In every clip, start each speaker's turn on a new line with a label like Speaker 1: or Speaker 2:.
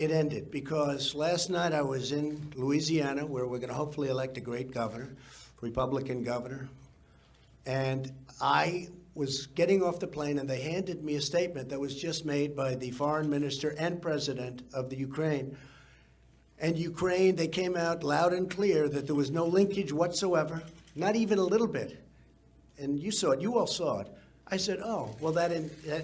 Speaker 1: it ended, because last night I was in Louisiana, where we're going to hopefully elect a great governor, Republican governor, and I was getting off the plane, and they handed me a statement that was just made by the foreign minister and president of the Ukraine. And Ukraine, they came out loud and clear that there was no linkage whatsoever, not even a little bit. And you saw it, you all saw it. I said, oh, well, that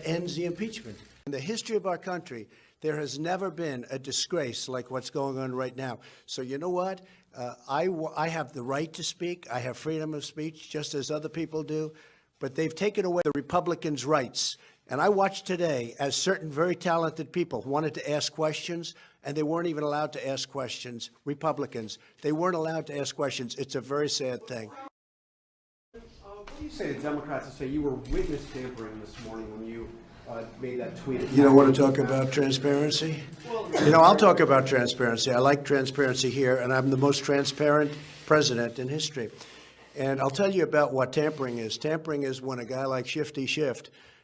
Speaker 1: ends the impeachment. In the history of our country, there has never been a disgrace like what's going on right now. So you know what? I have the right to speak. I have freedom of speech, just as other people do. But they've taken away the Republicans' rights. And I watched today as certain very talented people wanted to ask questions, and they weren't even allowed to ask questions. Republicans, they weren't allowed to ask questions. It's a very sad thing.
Speaker 2: What do you say to Democrats that say you were witness tampering this morning when you made that tweet?
Speaker 1: You don't want to talk about transparency? You know, I'll talk about transparency. I like transparency here, and I'm the most transparent president in history. And I'll tell you about what tampering is. Tampering is when a guy like Shifty Schiff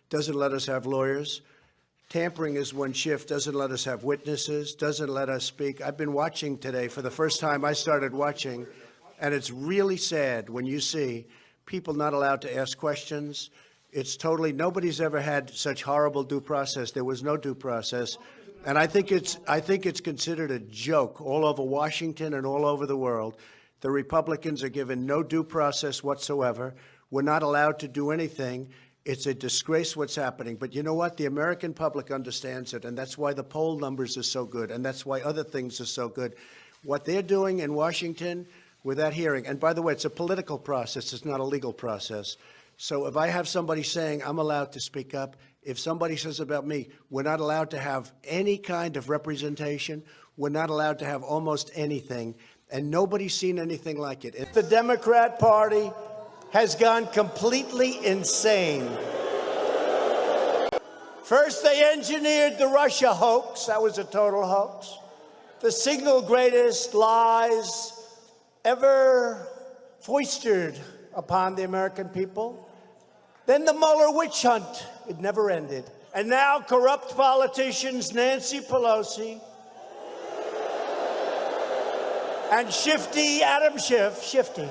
Speaker 1: doesn't let us have lawyers. Tampering is when Schiff doesn't let us have witnesses, doesn't let us speak. I've been watching today. For the first time, I started watching, and it's really sad when you see people not allowed to ask questions. It's totally, nobody's ever had such horrible due process. There was no due process. And I think it's considered a joke all over Washington and all over the world. The Republicans are given no due process whatsoever. We're not allowed to do anything. It's a disgrace what's happening. But you know what? The American public understands it, and that's why the poll numbers are so good, and that's why other things are so good. What they're doing in Washington with that hearing, and by the way, it's a political process, it's not a legal process. So if I have somebody saying I'm allowed to speak up, if somebody says about me, we're not allowed to have any kind of representation, we're not allowed to have almost anything, and nobody's seen anything like it. The Democrat Party has gone completely insane. First, they engineered the Russia hoax. That was a total hoax. The single greatest lies ever foisted upon the American people. Then the Mueller witch hunt. It never ended. And now corrupt politicians Nancy Pelosi and Shifty Adam Schiff, Shifty,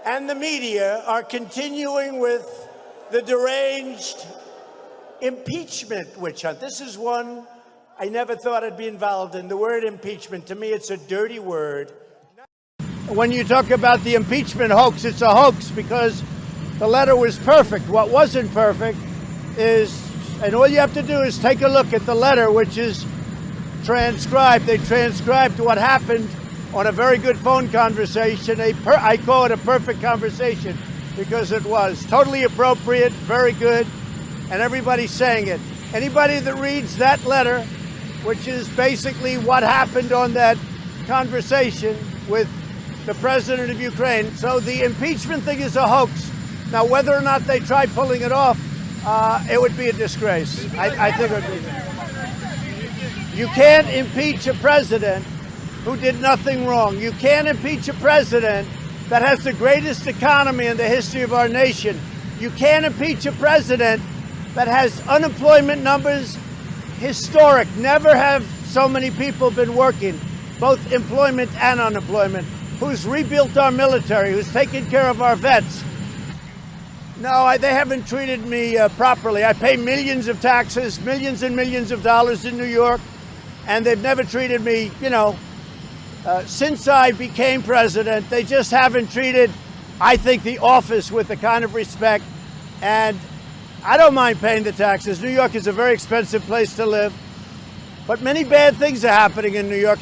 Speaker 1: and the media are continuing with the deranged impeachment witch hunt. This is one I never thought I'd be involved in. The word impeachment, to me, it's a dirty word. When you talk about the impeachment hoax, it's a hoax because the letter was perfect. What wasn't perfect is, and all you have to do is take a look at the letter, which is transcribed. They transcribed what happened on a very good phone conversation. I call it a perfect conversation because it was totally appropriate, very good, and everybody's saying it. Anybody that reads that letter, which is basically what happened on that conversation with the president of Ukraine. So the impeachment thing is a hoax. Now, whether or not they try pulling it off, it would be a disgrace. I think it would be. You can't impeach a president who did nothing wrong. You can't impeach a president that has the greatest economy in the history of our nation. You can't impeach a president that has unemployment numbers historic. Never have so many people been working, both employment and unemployment, who's rebuilt our military, who's taken care of our vets. No, they haven't treated me properly. I pay millions of taxes, millions and millions of dollars in New York, and they've never treated me, since I became president. They just haven't treated, I think, the office with the kind of respect. And I don't mind paying the taxes. New York is a very expensive place to live, but many bad things are happening in New York.